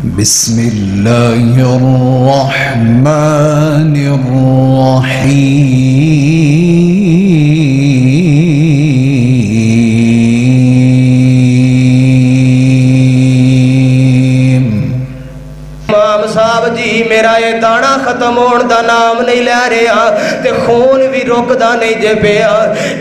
بسم اللہ الرحمن الرحیم۔ امام صاحب جی میرا یہ دانا ختم ہون دا نام نہیں لے رہا تے خون بھی رکدا نہیں جے پیا۔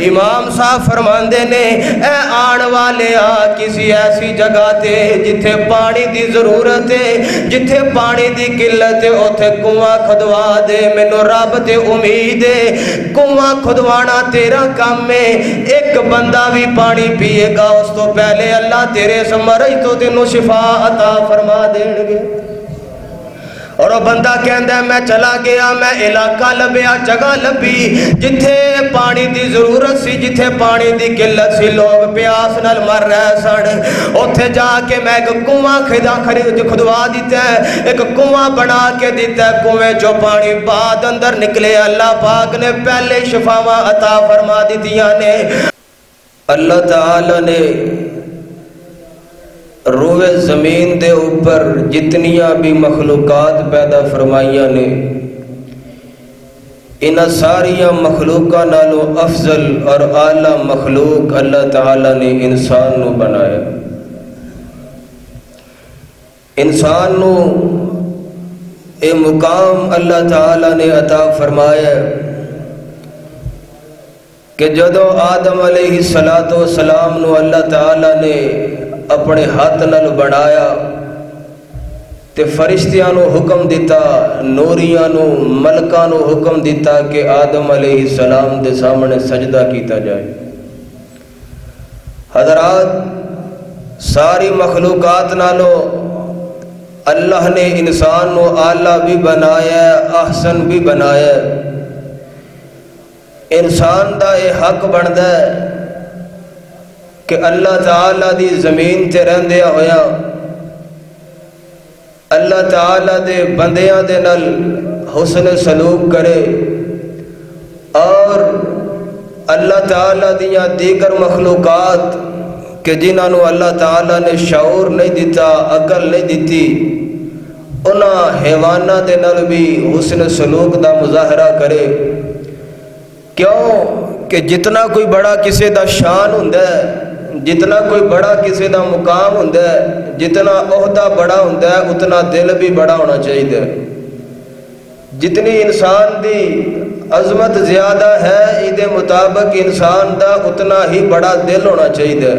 امام صاحب فرماندے نے اے آن والے کسی ایسی جگہ تے جتھے پانی دی ضرورت ہے، جتھے پانی دی قلت ہے، اوتھے کنواں کھدوا دے، مینوں رب تے امید ہے کنواں کھدوانا تیرا کام ہے۔ ایک بندہ بھی پانی پیے گا اس تو پہلے اللہ تیرے اس مرض تو تینوں شفا عطا فرما دین گے۔ اور وہ بندہ کہندا ہے میں چلا گیا، میں علاقہ لبیا، جگہ لبی جتھے پانی دی ضرورت سی، جتھے پانی دی قلت سی، لوگ پیاس نال مر رہے سن، اوتھے جا کے میں ایک کنواں کھدوا دیتا ہے، ایک کنواں بنا کے دیتا ہے، کنویں جو پانی بعد اندر نکلے اللہ پاک نے پہلے شفاواں عطا فرما دیتیاں نے۔ اللہ تعالی نے روئے زمین دے اوپر جتنیاں بھی مخلوقات پیدا فرمائیاں نے، انہاں ساریاں مخلوقاں نالو افضل اور اعلیٰ مخلوق اللہ تعالیٰ نے انسان نو بنایا۔ انسان نو اے مقام اللہ تعالیٰ نے عطا فرمایا کہ جدو آدم علیہ السلام نو اللہ تعالیٰ نے اپنے ہاتھ نال بنایا تے فرشتیاں نو حکم دیتا، نوریاں نو، ملکاں نو حکم دیتا کہ آدم علیہ السلام دے سامنے سجدہ کیتا جائے۔ حضرات ساری مخلوقات نالو اللہ نے انسان نو اعلیٰ بھی بنایا، احسن بھی بنایا۔ انسان دا یہ حق بندا ہے کہ اللہ تعالیٰ دی زمین تے رہندیا ہویا اللہ تعالیٰ دے بندیاں دے نال حسن سلوک کرے، اور اللہ تعالیٰ دیاں دیگر مخلوقات کہ جنہاں نو اللہ تعالیٰ نے شعور نہیں دیتا، عقل نہیں دیتی، انہاں حیواناں دے نال بھی حسن سلوک دا مظاہرہ کرے۔ کیوں کہ جتنا کوئی بڑا کسی دا شان ہوندا ہے، جتنا کوئی بڑا کسی دا مقام ہوندا ہے، جتنا عہدہ بڑا ہوندا ہے، اتنا دل بھی بڑا ہونا چاہیے۔ جتنی انسان دی عظمت زیادہ ہے، ایدے مطابق انسان دا اتنا ہی بڑا دل ہونا چاہیے۔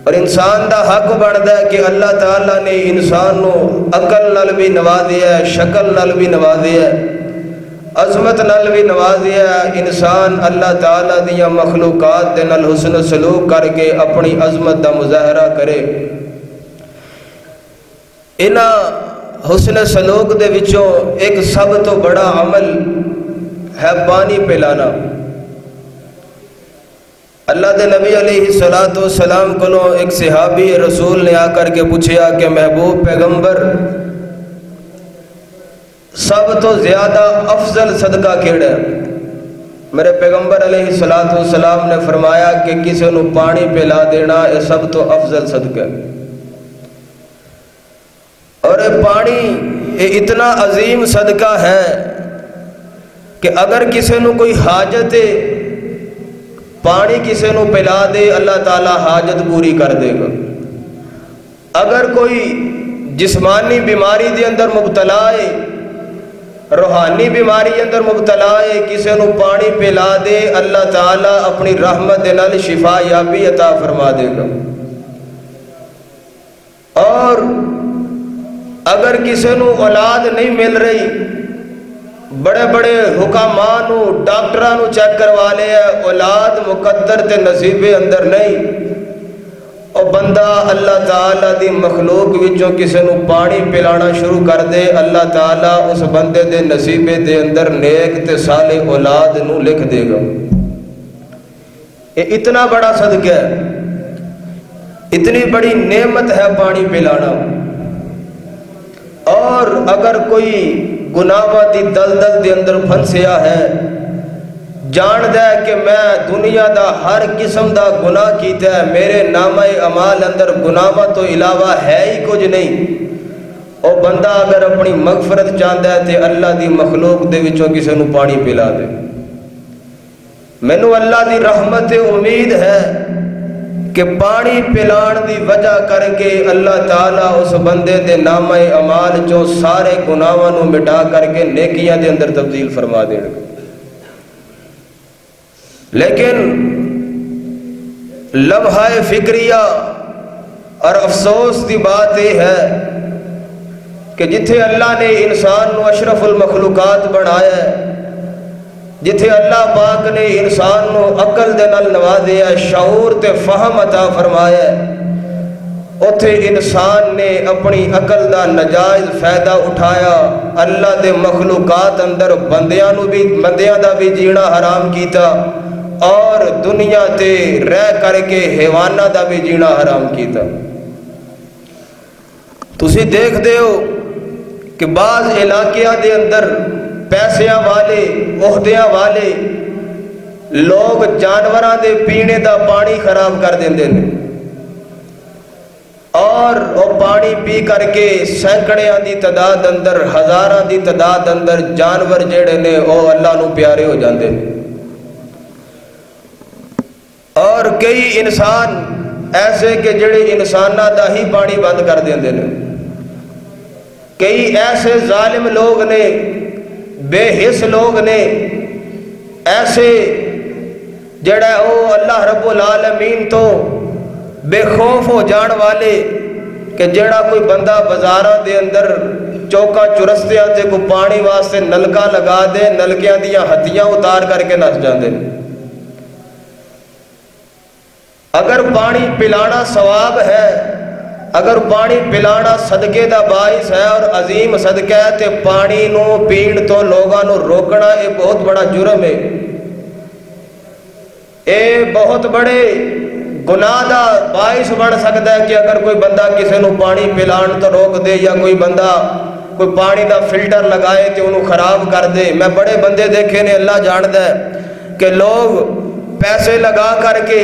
اور انسان دا حق بندا ہے کہ اللہ تعالیٰ نے انسان نو عقل نال بھی نوازیا ہے، شکل نال بھی نوازیا ہے، عظمت نال بھی نوازیا ہے۔ انسان اللہ تعالیٰ دیا مخلوقات دے نال حسن سلوک کر کے اپنی عظمت دا مظاہرہ کرے۔ انہاں حسن سلوک دے وچوں ایک سب تو بڑا عمل ہے پانی پلانا۔ اللہ دے نبی علیہ السلام کو ایک صحابی رسول نے آ کر کے پوچھیا کہ محبوب پیغمبر سب تو زیادہ افضل صدقہ کیڑا ہے؟ میرے پیغمبر علیہ السلام نے فرمایا کہ کسی نو پانی پلا دینا یہ سب تو افضل صدقہ ہے۔ اور یہ پانی یہ اتنا عظیم صدقہ ہے کہ اگر کسی نو کوئی حاجت ہے، پانی کسی نو پلا دے اللہ تعالیٰ حاجت پوری کر دے گا۔ اگر کوئی جسمانی بیماری دے اندر مبتلا ہے، روحانی بیماری اندر مبتلا ہے، کسی نو پانی پلا دے اللہ تعالیٰ اپنی رحمت دے نال شفا یابی عطا فرما دے گا۔ اور اگر کسی نو اولاد نہیں مل رہی، بڑے بڑے حکاماں نو ڈاکٹراں نو چیک کروا لے ہے، اولاد مقدر تے نصیب اندر نہیں، اور بندہ اللہ تعالیٰ دی مخلوق وچوں کسی نو پانی پلانا شروع کر دے، اللہ تعالیٰ اس بندے دے نصیبے دے اندر نیک تے صالح اولاد نو لکھ دے گا۔ یہ اتنا بڑا صدقہ ہے، اتنی بڑی نعمت ہے پانی پلانا۔ اور اگر کوئی گناہاں دی دلدل دے اندر پھنسیا ہے، جان دے کہ میں دنیا دا ہر قسم دا گناہ کیتا ہے، میرے نامہ اعمال اندر گناہاں تو علاوہ ہے ہی کچھ نہیں، وہ بندہ اگر اپنی مغفرت چاہتا ہے تو اللہ دی مخلوق دے وچوں کسی نو پانی پلا دے. مینوں اللہ دی رحمت امید ہے کہ پانی پلان دی وجہ کر کے اللہ تعالیٰ اس بندے دے نامہ اعمال چوں سارے گناہاں نو مٹا کر کے نیکیاں دے اندر تبدیل فرما دے. لیکن لمحہ فکریہ اور افسوس دی بات یہ ہے کہ جتھے اللہ نے انسان نو اشرف المخلوقات بنایا ہے، جتھے اللہ پاک نے انسان نو عقل دے نال نوازیا ہے، شعور تے فہم عطا فرمایا ہے، اتھے انسان نے اپنی عقل دا ناجائز فائدہ اٹھایا، اللہ دے مخلوقات اندر بندیاں دا بھی جینا حرام کیتا اور دنیا تے رہ کر کے حیواناں دا بھی جینا حرام کیتا. تسی دیکھ دے ہو کہ بعض علاقیاں دے اندر پیسیاں والے عہدیاں والے لوگ جانوراں دے پینے دا پانی خراب کر دیندے نے اور وہ پانی پی کر کے سینکڑیاں دی تعداد اندر ہزاراں دی تعداد اندر جانور جڑے نے وہ اللہ نو پیارے ہو جاندے نے. اور کئی انسان ایسے کہ جڑے انساناں دا ہی پانی بند کر دیندے نے. کئی ایسے ظالم لوگ نے، بے حس لوگ نے، ایسے جڑا او اللہ رب العالمین تو بے خوف ہو جان والے کہ جڑا کوئی بندہ بازاراں دے اندر چوکا چرستیاں تے کوئی پانی واسطے نلکا لگا دے، نلکیاں دیاں ہتھیاں اتار کر کے نس جاندے. اگر پانی پلانا ثواب ہے، اگر پانی پلانا صدقے دا باعث ہے اور عظیم صدقہ ہے تے پانی نو پین تو لوگاں نو روکنا یہ بہت بڑا جرم ہے. یہ بہت بڑے گناہ دا باعث بن سکتا ہے کہ اگر کوئی بندہ کسی نو پانی پلان تو روک دے یا کوئی بندہ کوئی پانی دا فلٹر لگائے تے انہوں خراب کر دے. میں بڑے بندے دیکھے نے، اللہ جانتا ہے کہ لوگ پیسے لگا کر کے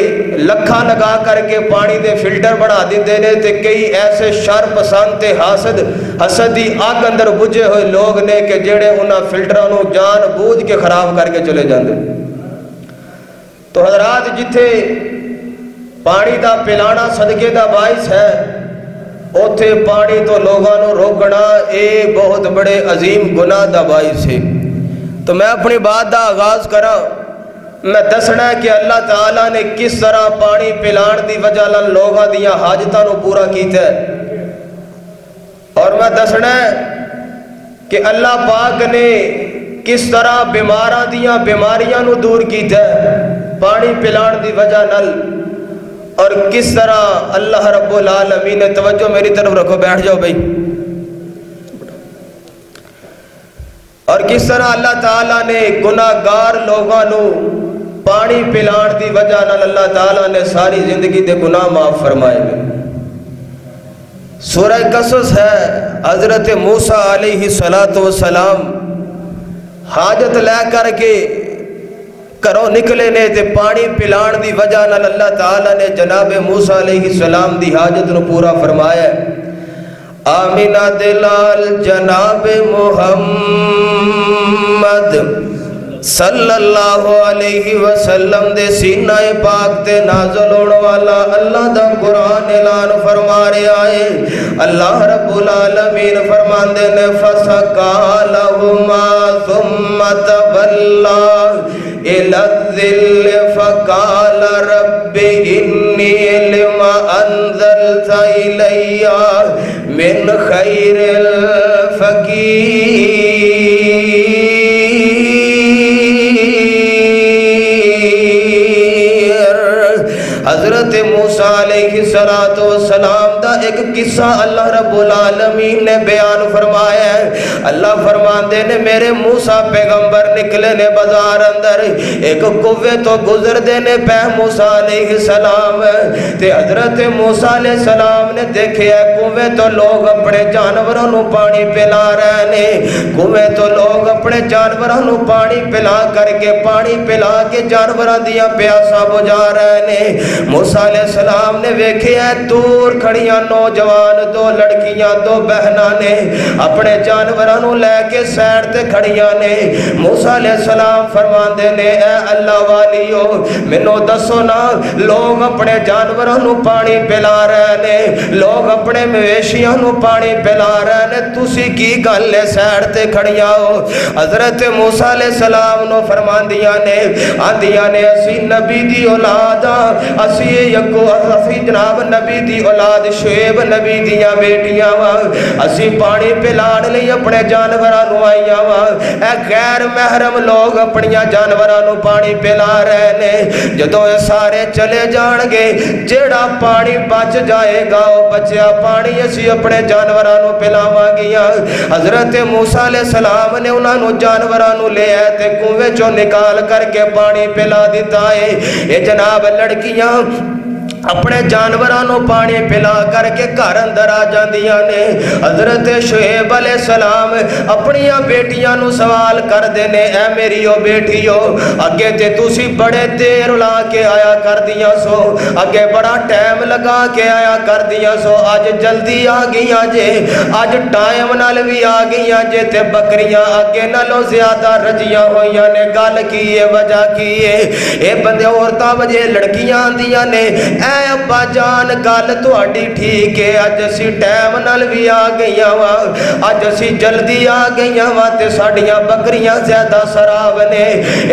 لکھاں لگا کر کے پانی دے فلٹر بنا دیندے نے تے کئی ایسے شر پسند تے حسد دی آگ اندر بجھے ہوئے لوگ نے کہ جڑے انہاں فلٹراں نو جان بوجھ کے خراب کر کے چلے جاندے. تو حضرات جتھے پانی دا پلانا صدقے دا باعث ہے اوتھے پانی تو لوگاں نو روکنا اے بہت بڑے عظیم گناہ دا باعث ہے. تو میں اپنی بات دا آغاز کراں، میں دسنا ہے کہ اللہ تعالیٰ نے کس طرح پانی پلان دی وجہ لال لوگاں دیاں حاجتاں نو پورا کیتا ہے، اور میں دسنا ہے کہ اللہ پاک نے کس طرح بیماراں دیاں بیماریاں نو دور کیتا ہے پانی پلان دی وجہ نال، اور کس طرح اللہ رب العالمین نے توجہ میری طرف رکھو، بیٹھ جاؤ بھائی، اور کس طرح اللہ تعالیٰ نے گناہگار لوگاں نو پانی پلان دی وجہ نال اللہ تعالیٰ نے ساری زندگی دے گناہ معاف فرمائے گئے. سورہ قصص ہے، حضرت موسیٰ علیہ السلام حاجت لے کر کے کرو نکلے نے تے پانی پلان دی وجہ نال اللہ تعالیٰ نے جناب موسیٰ علیہ السلام دی حاجت نو پورا فرمایا ہے. آمینہ دلال جناب محمد صلی اللہ علیہ وسلم دے سینہ پاک تے نازل ہونے والا اللہ دا قرآن اعلان فرما رہا ہے. اللہ رب العالمین فرماندے نے فَسَقَى لَهُمَا ثُمَّ تَوَلَّى إِلَى الظِّلِّ فَقَالَ رَبِّ إِنِّي لِمَا أَنزَلْتَ إِلَيَّ مِنْ خَيْرٍ فَقِيرٌ. حضرت موسیٰ علیہ السلام دا ایک قصہ اللہ رب العالمین نے بیان فرمایا ہے. اللہ فرماندے نے میرے موسیٰ پیغمبر نکلے نے بازار اندر، ایک کوے تو گزر دینے پہ موسیٰ علیہ السلام تے حضرت موسیٰ علیہ السلام نے دیکھے کوے تو لوگ اپنے جانوروں نو پانی پلا رہے نے، کوے تو لوگ اپنے جانوروں نو پانی پلا کر کے پانی پلا کے جانوراں دیاں پیاساں بجھا رہے نے. موسیٰ علیہ السلام نے ویکھے دور کھڑیاں نو نوجوان دو لڑکیاں دو بہناں نے اپنے جانوراں لے کے سیر تے کھڑیاں نے موسیٰ علیہ السلام فرماندے نے اے اللہ والیو مینوں دسو نا لوگ اپنے جانوراں پانی پلا رہے نے لوگ اپنے مویشیاں پانی پلا رہے نے تسی کی گل ہے سیر تے کھڑیاں ہو حضرت موسیٰ علیہ السلام نو فرماندیاں نے آندیاں نے اسی نبی دی اولاد اسی جناب نبی دی اولاد شعیب نبی دیاں بیٹیاں وا اسی پانی پلان لئی اپنے جانوراں نو آئیاں وا اے غیر محرم لوگ اپنی جانوراں نو پانی پلا رہے نے جدوں اے سارے چلے جان گے جیڑا پانی بچ جائے گا او بچیا پانی اسی اپنے جانوراں نو پلاواں گیاں حضرت موسیٰ علیہ السلام نے انہاں نو جانوراں نو لے آئے تے کنویں چوں نکال کر کے پانی پلا دیتا ہے اے جناب لڑکیاں اپنے جانوراں پانی پلا کر کے گھر اندر آ جاندیاں نے حضرت شعیب علیہ السلام اپنی بیٹیاں نو سوال کر دینے اے میری او بیٹیو اگے تے تسی بڑے دیر لا کے آیا کر دیاں سو اگے بڑا ٹائم لگا کے آیا کر دیاں سو آج جلدی آ گیاں جے آج ٹائم نال بھی آ گیاں جے تے بکریاں اگے نالوں زیادہ رجیاں ہویاں نے گل کیے وجہ کیے اے بندے عورتاں وجہ لڑکیاں آندیاں نے اے ابا جان گل تہاڈی ٹھیک ہے اج اسی ٹائم نال بھی آ گئیاں وا اج اسی جلدی آ گئیاں وا تے ساڈیاں بکریاں زیادہ سراب نے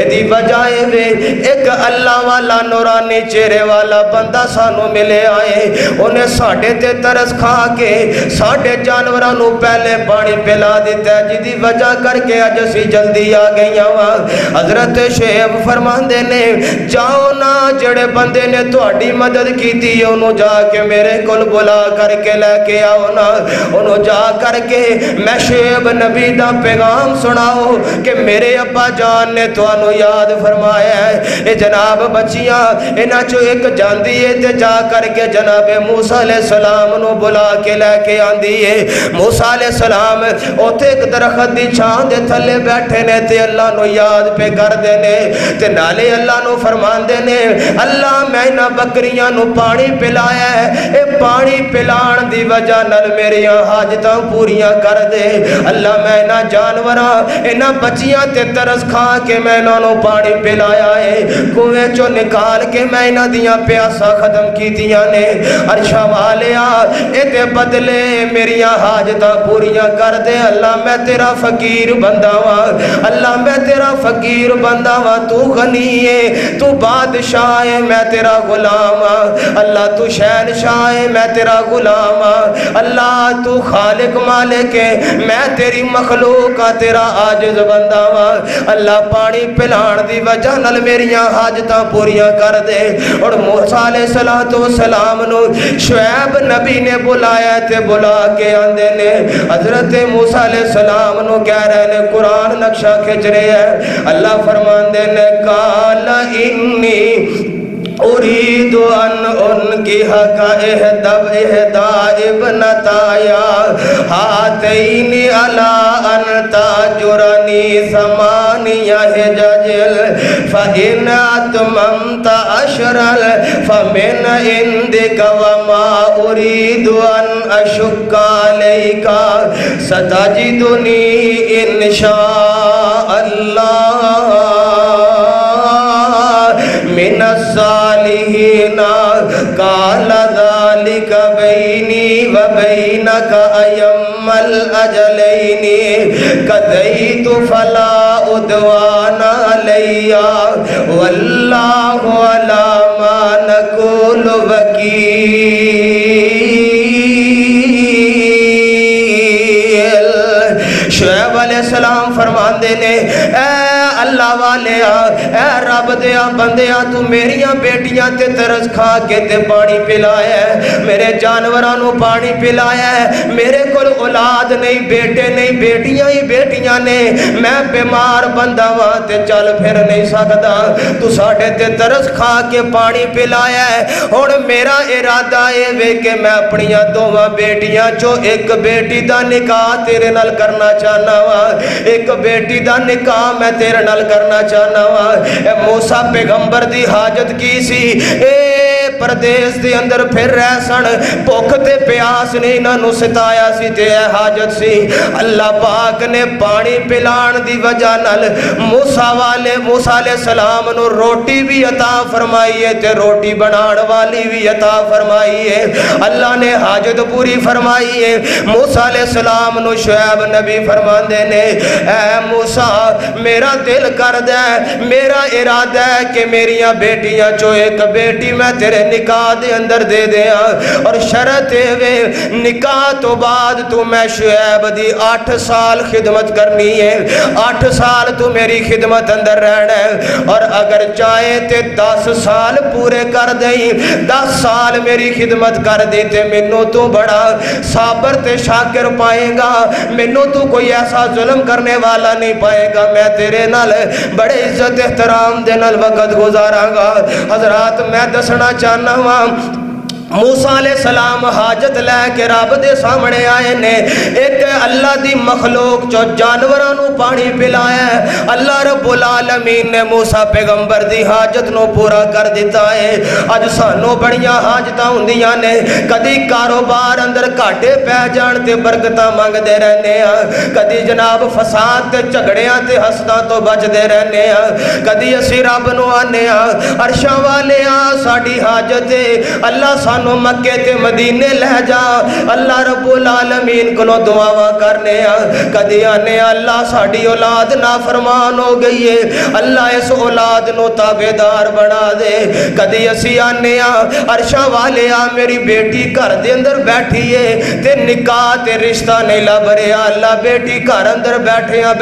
ایدی وجہ اے ایک اللہ والا نورانی چہرے والا بندہ سانو ملے آئے انہیں ساڈے تے ترس کھا کے ساڈے جانوراں نو پہلے پانی پلا دیتا ہے جدی وجہ کر کے اج اسی جلدی آ گئیاں وا حضرت شعیب فرماندے نے جاؤ نا جڑے بندے نے تہاڈی مدد کیتی انہوں جا کے میرے کل بلا کر کے لے کے آؤ نا انہوں جا کر کے میں شعیب نبی دا پیغام سناؤ کہ میرے ابا جان نے تو انہوں یاد فرمایا ہے اے جناب بچیاں انہاں چو ایک جاندی ہے تے جا کر کے جناب موسیٰ علیہ السلام نو بلا کے لے کے آندی ہے موسیٰ علیہ السلام اوتھے ایک درخت دی چھان دے تھلے بیٹھے نے تے اللہ نو یاد پہ کر دینے تے نالے اللہ نو فرمان دینے اللہ میں نہ بکریاں نو پانی پلایا ہے اے پانی پلان دی وجہ نل میری حاجتاں پوریاں کر دے اللہ میں نہ جانوراں انہاں بچیاں تے ترس کھا کے میں نو پانی پلایا ہے کنویں چوں نکال کے میں نہ دیاں پیاسا ختم کیتیاں نے عرشا والیا اے تے بدلے میری حاجتاں پوریاں کر دے اللہ میں تیرا فقیر بندہ وا اللہ میں تیرا فقیر بندہ وا تو غنی ہے تو بادشاہ ہے میں تیرا غلام اللہ تو شہنشاہ ہے میں تیرا غلام اللہ تو خالق مالک ہے میں تیری مخلوق تیرا عاجز بندہ اللہ پانی پلان دی وجہ نل میریاں حاجتاں پوریاں کر دے اور موسیٰ علیہ السلام نو شعیب نبی نے بلایا تے بلا کے آندے نے حضرت موسیٰ علیہ السلام نو کہہ رہے نے قرآن نقشہ کھچ رہے ہیں اللہ فرمان دے نے قال انی اريد ان انكحك احدى ابنتايا هاتين على ان تأجرني 8 حجج فإن أتممت 10 فمن عندك وما أريد أن أشق عليك ستجدني إن شاء الله من الصالحين قال ذلك بيني وبينك أيما الأجلين قضيت فلا عدوان علي والله على ما نقول وكيل شعیب علیہ السلام فرمان دینے اے اللہ والے اے رب دیا بندیاں تو میریاں بیٹیاں تے ترس کھا کے تے پانی پلایا ہے میرے جانورانوں پانی پلایا ہے میرے کل اولاد نہیں بیٹے نہیں بیٹیاں ہی بیٹیاں نے میں بیمار بندہ وہاں تے چل پھر نہیں سکتا تو ساڑھے تے ترس کھا کے پانی پلایا ہے اور میرا ارادہ ہے وے کہ میں اپنیاں دوواں بیٹیاں چو ایک بیٹی دا نکاح تیرے نال کرنا چاہنا وا ایک بیٹی دا نکاح میں تیرے نال کرنا چاہنا وا اے موسیٰ پیغمبر دی حاجت کی سی اے پردیس دے اندر پھر رہ سن بھوک تے پیاس نے انہاں نو ستایا سی تے حاجت سی اللہ پاک نے پانی پلان دی وجہ نال موسیٰ علیہ السلام نو روٹی بھی عطا فرمائی ہے تے روٹی بنان والی بھی عطا فرمائی ہے اللہ نے حاجت پوری فرمائی ہے موسیٰ علیہ السلام نو شعیب نبی فرماندے نے اے موسیٰ میرا دل کر دے میرا ارادہ ہے کہ میریاں بیٹیاں چو ایک بیٹی میں تیرے نکاح دے اندر دے دیا اور شرط ہے نکاح تو بعد تو میں شعیب دی 8 سال خدمت کرنی ہے 8 سال تو میری خدمت اندر رہنا ہے اور اگر چاہے تے 10 سال پورے کر دیں 10 سال میری خدمت کر دیتے منو تو بڑا صابر تے شاکر پائے گا منو تو کوئی ایسا ظلم کرنے والا نہیں پائے گا میں تیرے نال بڑے عزت احترام دے نال وقت گزاراں گا حضرات میں دسنا چاہنا ہوں موسیٰ علیہ السلام حاجت لے کے رب دے سامنے آئے نے ایک اللہ دی مخلوق جو جانورانو پانی پلایا ہے اللہ رب العالمین نے موسیٰ پیغمبر دی حاجت نو پورا کر دیتا ہے اج سانو بڑیاں حاجتاں ہوندیاں نے کدی کاروبار اندر گھاٹے پہ جان تے برکتاں منگ دے رہنے ہیں کدی جناب فساد تے جھگڑیاں تے حسداں تو بچ دے رہنے ہیں کدی اسی رب نو آنے ہیں عرشاں والے ساڈی حاجت ہے اللہ سانو مکے تے مدینے لے جا اللہ رب العالمین کو دعا کرنے کدی آنے اللہ ساڑی اولاد نافرمان ہو گئی ہے اللہ اس اولاد نو تابعدار بنا دے کدی اسی آنے عرشاں والے میری بیٹی گھر دے اندر بیٹھی ہے تے نکاح تے رشتہ نہیں لب رہا اللہ بیٹی گھر اندر بیٹھیاں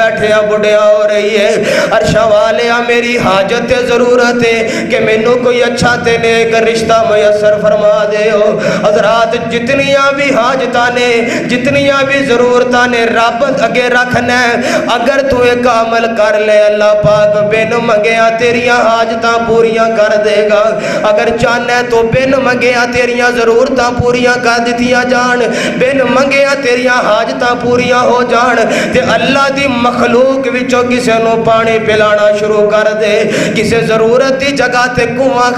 بڑھیا ہو رہی ہے عرشاں والے میری حاجت تے ضرورت ہے کہ مینوں کوئی اچھا تے نیک رشتہ میسر فرما دے ہو حضرات جتنیاں بھی حاجتاں نے جتنیاں بھی ضرورتاں نے رب اگے رکھنا ہے اگر تو ایک عمل کر لے اللہ پاک بن منگیا تیریاں حاجتاں پوریاں کر دے گا اگر چاہنا ہے تو بن منگیا تیریاں ضرورتاں پوریاں کر دیتیاں جان بن منگیا تیریاں حاجتاں پوریاں ہو جان تے اللہ دی مخلوق وچوں کسے نو پانی پلانا شروع کر دے کسے ضرورت دی جگہ تے کنواں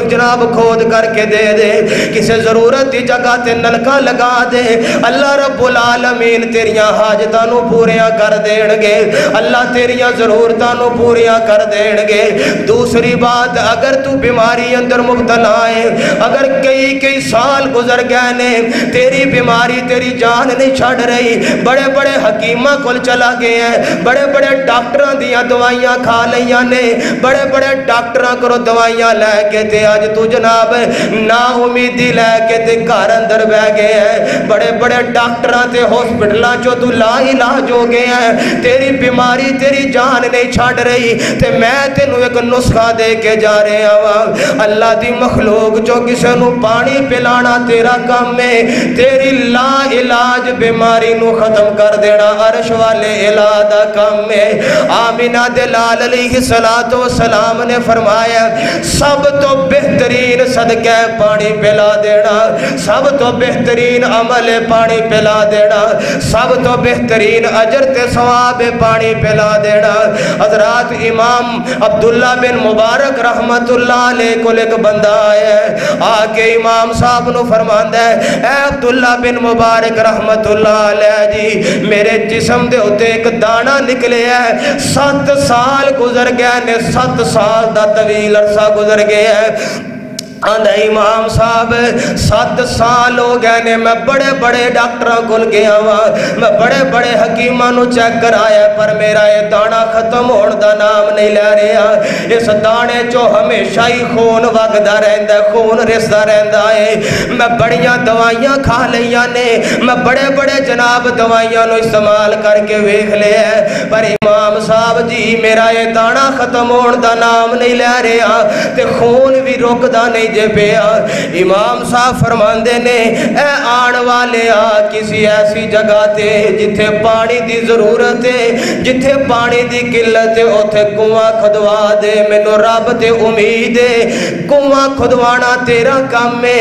جناب کھود کر کے دے دے کسے ضرورت دی جگہ تے نلکا لگا دے اللہ رب العالمین تیریاں حاجتاں نو پوریاں کر دین گے اللہ تیریاں ضرورتاں نو پوریاں کر دین گے دوسری بات اگر تو بیماری اندر مبتلا ہے اگر کئی سال گزر گئے نے تیری بیماری تیری جان نہیں چھڑ رہی بڑے بڑے حکیمہ کل چلا گئے ہیں بڑے ڈاکٹراں دیاں دوائیاں کھا لیاں نے بڑے ڈاکٹراں کرو دوائیاں لے کے تے آج تو جناب نا امیدی لے کے تے گھر اندر بہ گئے ہیں بڑے ڈاکٹراں تے ہاسپٹلاں چو تو لا علاج ہو گئے ہیں تیری بیماری تیری جان نہیں چھڑ رہی تے میں تینوں ایک نسخہ دے کے جا رہے ہوں اللہ دی مخلوق جو کسے نو پانی پلانا تیرا کام ہے تیری لا علاج بیماری نو ختم کر دینا عرش والے الہ دا کام ہے آمینہ دلال علیہ السلام نے فرمایا سب تو بہترین صدقہ پانی پلا دینا سب تو بہترین عمل پانی پلا دینا سب تو بہترین اجر تے ثواب پانی پلا دینا حضرات امام عبداللہ بن مبارک رحمت اللہ علیہ کو ایک بندہ ہے آکے امام صاحب نو فرماندہ ہے اے عبداللہ بن مبارک رحمت اللہ علیہ جی میرے جسم دے ہوتے ایک دانا نکلے ہے 7 سال گزر گیا نے 7 سال دا طویل عرصہ گزر گیا ہے آندہ امام صاحب 7 سال ہو گئے نے میں بڑے ڈاکٹراں کھل گیا ہوں میں بڑے حکیماں نو چیک کرایا پر میرا یہ دانا ختم ہون دا نام نہیں لے رہا اس دانے جو ہمیشہ ہی خون وگدا رہندا ہے خون رسدا رہندا ہے میں بڑیاں دوائیاں کھا لیاں نے میں بڑے جناب دوائیاں نو استعمال کر کے ویکھ لیا ہے پر امام صاحب جی میرا یہ دانا ختم ہون دا نام نہیں لے رہا تے خون بھی رکدا نہیں جے پیا امام صاحب فرماندے نے اے آن والے کسی ایسی جگہ تے جتھے پانی دی ضرورت ہے جتھے پانی دی قلت ہے اوتھے کنواں کھدوا دے مینوں رب تے امید ہے کنواں کھدوانا تیرا کام ہے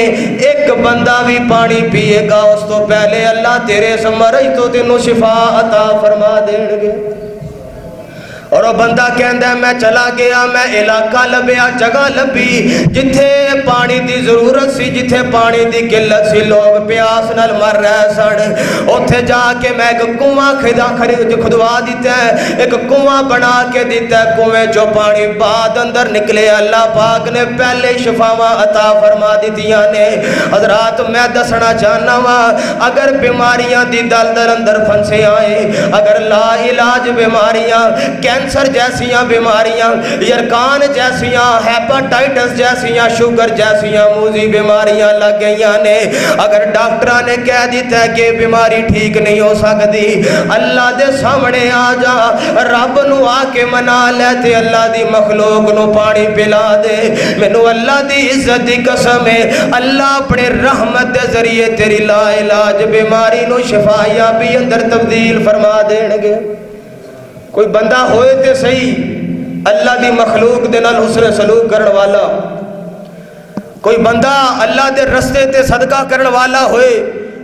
ایک بندہ بھی پانی پیے گا اس تو پہلے اللہ تیرے اس مرض تو تینوں شفا عطا فرما دین گے اور وہ بندہ کہندا ہے میں چلا گیا، میں علاقہ لبیا، جگہ لبی جتھے پانی دی ضرورت سی، جتھے پانی دی قلت سی، لوگ پیاس نال مر رہے سن۔ اوتھے جا کے میں ایک کنواں کھدوا دیتا ہے، ایک کنواں بنا کے دیتا ہے، کنویں جو پانی بعد اندر نکلے۔ اللہ پاک نے پہلے شفاواں عطا فرما دیتیاں نے۔ حضرات میں دسنا چاہنا وا، اگر بیماریاں دی دلدل اندر پھنسے آئے، اگر لا علاج بیماریاں، کینسر جیسیاں بیماریاں، یرکان جیسیاں، ہیپاٹائٹس جیسیاں، شوگر جیسیاں موذی بیماریاں لگ گئیاں نے، اگر ڈاکٹراں نے کہہ دیتا ہے کہ بیماری ٹھیک نہیں ہو سکتی، اللہ دے سامنے آ جا، رب نو آ کے منا لے تے اللہ دی مخلوق نو پانی پلا دے۔ مینوں اللہ دی عزت دی قسم ہے، اللہ اپنے رحمت دے ذریعے تیری لا علاج بیماری نو شفا یابی اندر تبدیل فرما دین گے۔ کوئی بندہ ہوئے تے صحیح اللہ دی مخلوق دے نال حسن سلوک کرن والا، کوئی بندہ اللہ دے رستے تے صدقہ کرن والا ہوئے،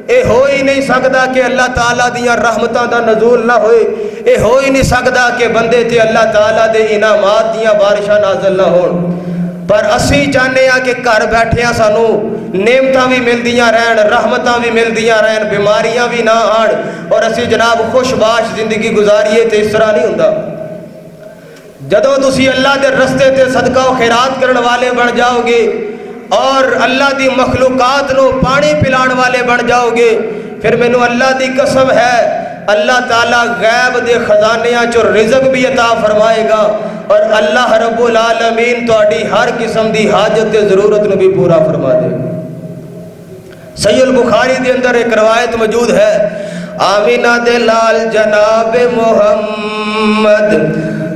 اے ہو ہی نہیں سکتا کہ اللہ تعالیٰ دیاں رحمتاں دا نزول نہ ہوئے، اے ہو ہی نہیں سکتا کہ بندے تے اللہ تعالیٰ دے انعامات دیاں بارشاں نازل نہ ہون۔ پر اسی چاہنے ہیں کہ گھر بیٹھیاں سانو نعمتاں بھی مل دیاں رہن، رحمتاں بھی مل دیاں رہن، بیماریاں بھی نہ آن، اور اسی جناب خوش باش زندگی گزاریے تے اس طرح نہیں ہوندا۔ جدوں تسی اللہ دے رستے تے صدقہ و خیرات کرن والے بن جاؤ گے اور اللہ دی مخلوقات نو پانی پلان والے بن جاؤ گے، پھر مینوں اللہ دی قسم ہے اللہ تعالیٰ غیب دے خزانیاں چو رزق بھی عطا فرمائے گا، اور اللہ رب العالمین تہاڈی ہر قسم دی حاجت تے ضرورت نو بھی پورا فرما دے گا۔ صحیح البخاری دے اندر ایک روایت موجود ہے، آمینہ دے لال جناب محمد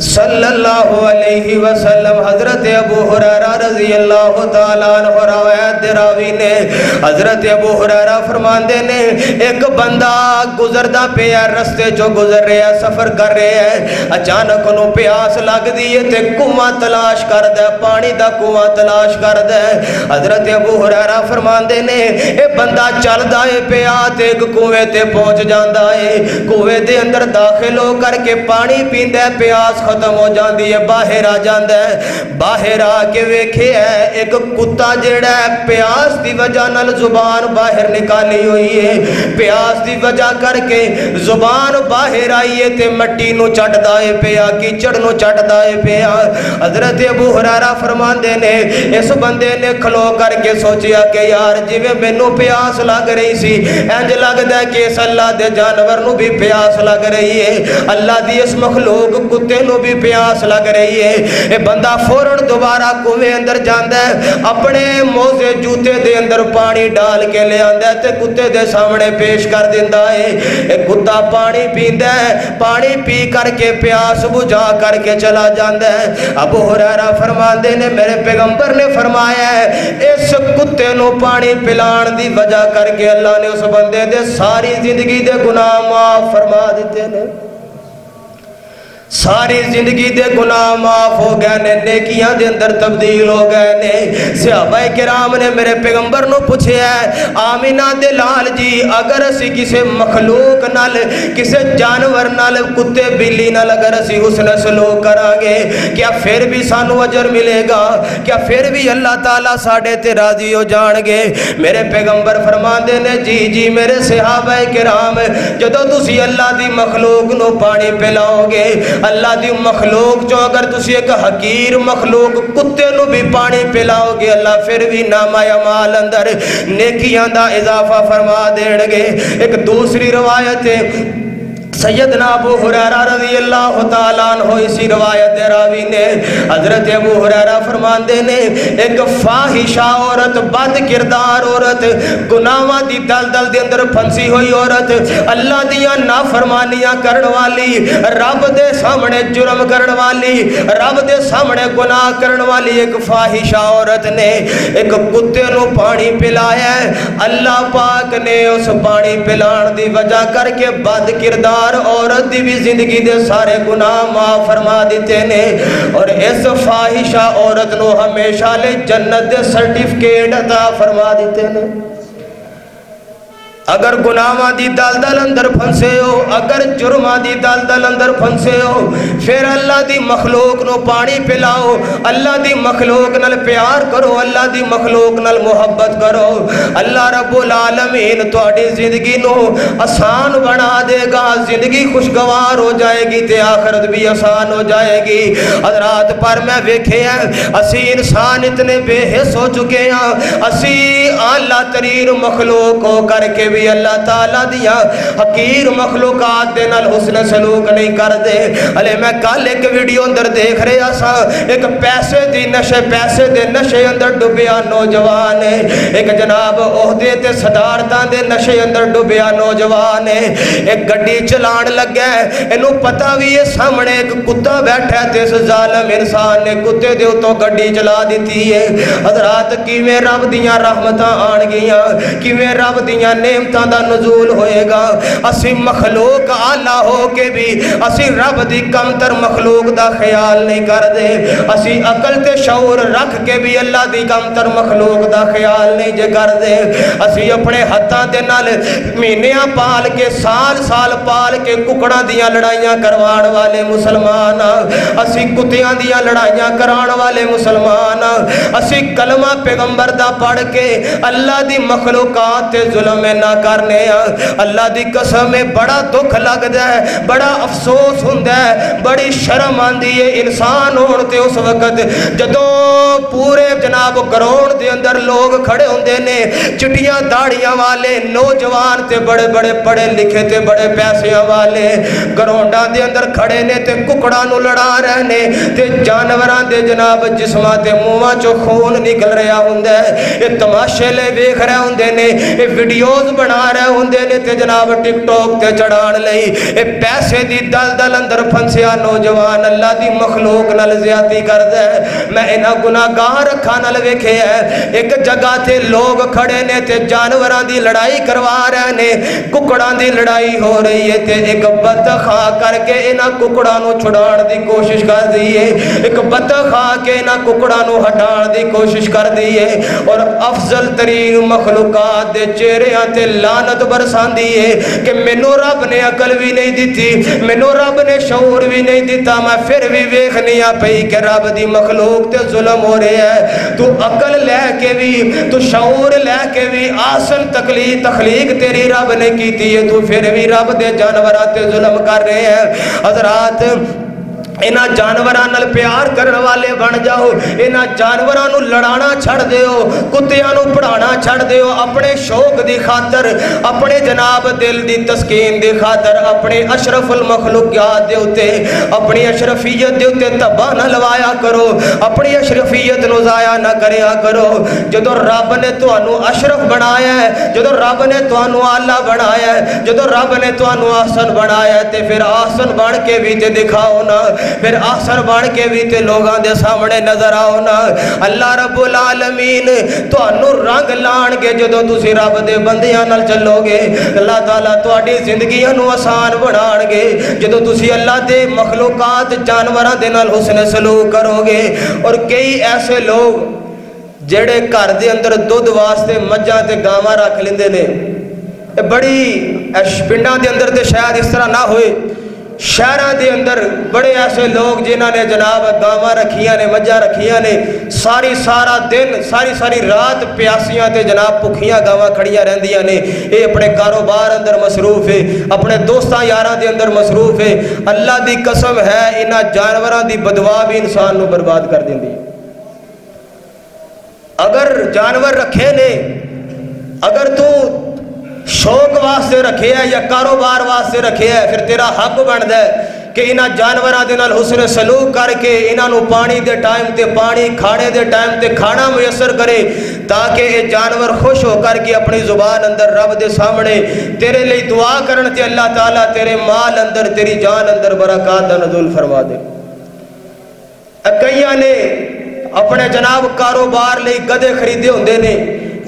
صلی اللہ علیہ وسلم، حضرت ابو ہریرہ رضی اللہ تعالیٰ عنہ روایت دے راوی نے، حضرت ابو ہریرہ فرماندے نے ایک بندہ گزردہ پہ ہے، رستے جو گزر رہے ہیں، سفر کر رہے ہیں، اچانک انہوں پیاس لگ دیئے تے کنواں تلاش کر دے، پانی دا کنواں تلاش کر دے۔ حضرت ابو ہریرہ فرماندے نے اے بندہ چل دائے پہ آتے ایک کنویں تے پہنچ جاندہ ہے، کنویں دے اندر داخل ہو کر کے پانی پیندے، پیاس ختم ہو جاندی ہے، باہر آ جاندہ ہے، باہر آ کے ویکھے ہے ایک کتا جیڑا ہے پیاس دی وجہ نال زبان باہر نکالی ہوئی ہے، پیاس دی وجہ کر کے زبان باہر آئی ہے تے مٹی نو چٹ دائے پیا، کیچڑ نو چٹ دائے پیا۔ حضرت ابو ہریرہ فرماندے نے اس بندے نے کھلو کر کے سوچیا کہ یار جویں مینوں پیاس لگ رہی سی، انج لگدا ہے کہ اس اللہ دے جانور نو بھی پیاس لگ رہی ہے، اللہ دی اس مخلوق کتے نو بھی پیاس لگ رہی ہے۔ اے بندہ فوراً دوبارہ کنویں اندر جاندا ہے، اپنے موزے جوتے دے اندر پانی ڈال کے لے آندا ہے تے کتے دے سامنے پیش کر دیندا ہے۔ اے کتا پانی پیندا ہے، پانی پی کر کے پیاس بجھا کر کے چلا جاندا ہے۔ ابو ہریرہ فرماندے نے میرے پیغمبر نے فرمایا ہے اس کتے نو پانی پلان دی وجہ کر کے اللہ نے اس بندے دے ساری زندگی دے گناہ معاف فرما دیتے نے، ساری زندگی دے گناہ معاف ہو گئے نے، نیکیاں دے اندر تبدیل ہو گئے نے۔ صحابہ کرام نے میرے پیغمبر نو پوچھے ہے آمینہ دے لال جی اگر اسی کسے مخلوق نال، کسے جانور نال، کتے بلی نال اگر اسی حسن سلوک کرانگے کیا پھر بھی سانو اجر ملے گا؟ کیا پھر بھی اللہ تعالیٰ ساڑھے تے راضی ہو جان گے؟ میرے پیغمبر فرماندے نے جی جی میرے صحابہ کرام، جدو تسی اللہ دی مخلوق نو پانی پلاؤ گے، اللہ دی مخلوق جو اگر تسی ایک حقیر مخلوق کتے نو بھی پانی پلاؤ گے، اللہ پھر بھی نامہ اعمال اندر نیکیاں دا اضافہ فرما دین گے۔ ایک دوسری روایت ہے سیدنا ابو ہریرہ رضی اللہ تعالیٰ عنہ، اسی روایت راوی نے حضرت ابو ہریرہ فرماندے نے ایک فاحشہ عورت، بد کردار عورت، گناہاں دی دلدل دے اندر پھنسی ہوئی عورت، اللہ دیاں نافرمانیاں کرن والی، رب دے سامنے جرم کرن والی، رب دے سامنے گناہ کرن والی ایک فاحشہ عورت نے ایک کتے نو پانی پلایا ہے، اللہ پاک نے اس پانی پلان دی وجہ کر کے بد کردار عورت دی بھی زندگی دے سارے گناہ معاف فرما دیتے نے، اور اس فاحشہ عورت نو ہمیشہ لے جنت دے سرٹیفکیٹ عطا فرما دیتے نے۔ اگر گناہاں دی دلدل اندر پھنسے ہو، اگر جرماں دی دلدل اندر پھنسے ہو، پھر اللہ دی مخلوق نو پانی پلاؤ، اللہ دی مخلوق نال پیار کرو، اللہ دی مخلوق نال محبت کرو، اللہ رب العالمین تہاڈی زندگی نو آسان بنا دے گا، زندگی خوشگوار ہو جائے گی تے آخرت بھی آسان ہو جائے گی۔ حضرات پر میں ویکھے ہیں اسی انسان اتنے بے حس ہو چکے ہیں، اسی اعلیٰ ترین مخلوق ہو کر کے بھی اللہ تعالیٰ دیا حقیر مخلوقات دے نال حسن سلوک نہیں کر دے۔ علی میں کل ایک ویڈیو اندر دیکھ رہا سا، ایک پیسے دی نشے، پیسے دے نشے اندر ڈوبیا نوجوان ہے، ایک جناب عہدے تے صدارتاں دے نشے اندر ڈوبیا نوجوان ہے، ایک گڈی چلان لگا ہے، انہوں پتہ بھی یہ سامنے ایک کتا بیٹھا ہے تے اس ظالم انسان نے کتے دے تو گڈی چلا دیتی ہے۔ حضرات کیویں رب دیاں رحمتاں آن گیاں، کیویں رب دیاں نعمتاں دا نزول ہوئے گا۔ اسی مخلوق اعلیٰ ہو کے بھی اسی رب دی کمتر مخلوق دا خیال نہیں کر دے، اسی عقل تے شعور رکھ کے بھی اللہ دی کمتر مخلوق دا خیال نہیں جے کر دے۔ اسی اپنے ہتھاں دے نال مہینیاں پال کے سال سال پال کے ککڑاں دیاں لڑائیاں کروان والے مسلمان، اسی کتیاں دیاں لڑائیاں کران والے مسلمان، اسی کلمہ پیغمبر دا پڑھ کے اللہ دی مخلوقات تے ظلم نہ کرنے۔ اللہ دی قسم میں بڑا دکھ لگدا ہے، بڑا افسوس ہوندا ہے، بڑی شرم آندی ہے انسان ہون تے اس وقت جدوں پورے جناب گراؤنڈ دے اندر لوگ کھڑے ہوندے نے، چٹیاں داڑیاں والے نوجوان تے بڑے بڑے پڑھے لکھے تے بڑے پیسیاں والے گراؤنڈاں دے اندر کھڑے نے تے ککڑاں نو لڑا رہے نے تے جانوراں دے جناب جسماں تے منہاں چوں خون نکل رہا ہوندا ہے، یہ تماشے لے ویکھ رہے ہوندے نے، یہ ویڈیوز بنا رہے ہوندے نے تے جناب ٹک ٹاک تے چڑھان لئی، یہ پیسے دی دلدل اندر پھنسیا نوجوان اللہ دی مخلوق نال زیادتی کردا ہے۔ میں انہاں گناہگار اکھاں نال ویکھے ہے، ایک جگہ تے لوگ کھڑے نے تے جانوراں دی لڑائی کروا رہے نے، ککڑاں دی لڑائی ہو رہی ہے تے ایک بطخ آ کر کے انہاں ککڑاں نو چھڑان دی کوشش کر دی ہے، ایک بطخ آ کے انہاں ککڑاں نو ہٹان دی کوشش کر دی ہے، اور افضل ترین مخلوقات دے چہریاں تے لعنت برساندی ہے کہ مینوں رب نے عقل بھی نہیں دیتی، مینوں رب نے شعور بھی نہیں دیتا، میں پھر بھی ویکھنی آ پئی کہ رب دی مخلوق تے ظلم ہو رہے ہے، تو عقل لے کے بھی تو شعور لے کے بھی آسن تخلیق تیری رب نے کیتی ہے، تو پھر بھی رب دے جانورات تے ظلم کر رہے ہیں۔ حضرات انہاں جانوراں نال پیار کرن والے بن جاؤ، انہاں جانوراں نو لڑانا چھڑ دیو، کتیاں نو پڑھانا چھڑ دیو، اپنے شوق دی خاطر، اپنے جناب دل دی تسکین دی خاطر، اپنے اشرف المخلوقات دے اتے، اپنی اشرفیت دے اتے تباہ نہ لوایا کرو، اپنی اشرفیت نو ضائع نہ کریا کرو۔ جدو رب نے تانوں اشرف بنایا ہے، جدو رب نے تانوں اعلیٰ بنایا ہے، جدو رب نے تانوں احسن بنایا ہے تے پھر احسن بن کے بھی تے دکھاؤ نا، پھر احسن بن کے بھی تے لوگاں دے سامنے نظر آؤ نا۔ اللہ رب العالمین تانوں رنگ لان گے جدو تسی رب دے بندیاں نال چلو گے، اللہ تعالیٰ تہاڈی زندگیاں نو آسان بنان گے جدو تسی اللہ دے مخلوقات جانوراں دے نال حسن سلوک کرو گے۔ اور کئی ایسے لوگ جڑے گھر دے اندر دودھ واسطے مجھاں تے گاواں رکھ لیندے نے، بڑی پنڈاں دے اندر تے شاید اس طرح نہ ہوئے، شہراں دے اندر بڑے ایسے لوگ جنہاں نے جناب گاواں رکھیاں نے، مجھاں رکھیاں نے، سارا دن ساری رات پیاسیاں تے جناب بھکھیاں گاواں کھڑیاں رہندیاں نے، اے اپنے کاروبار اندر مصروف ہے، اپنے دوستاں یاراں دے اندر مصروف ہے۔ اللہ دی قسم ہے انہاں جانوراں دی بدوا بھی انسان نو برباد کر دیندی ہے۔ اگر جانور رکھے نے، اگر تو شوق واسطے رکھے ہے یا کاروبار واسطے رکھے ہے، پھر تیرا حق بندا ہے کہ انہاں جانوراں دے نال حسن سلوک کر کے انہاں نو پانی دے ٹائم تے پانی، کھانے دے ٹائم تے کھانا میسر کرے، تاکہ یہ جانور خوش ہو کر کے اپنی زبان اندر رب دے سامنے تیرے لئے دعا کرن تے اللہ تعالیٰ تیرے مال اندر، تیری جان اندر برکات دا نزول فرما دے۔ کئیاں نے اپنے جناب کاروبار لئی گدے خریدے ہوندے نے،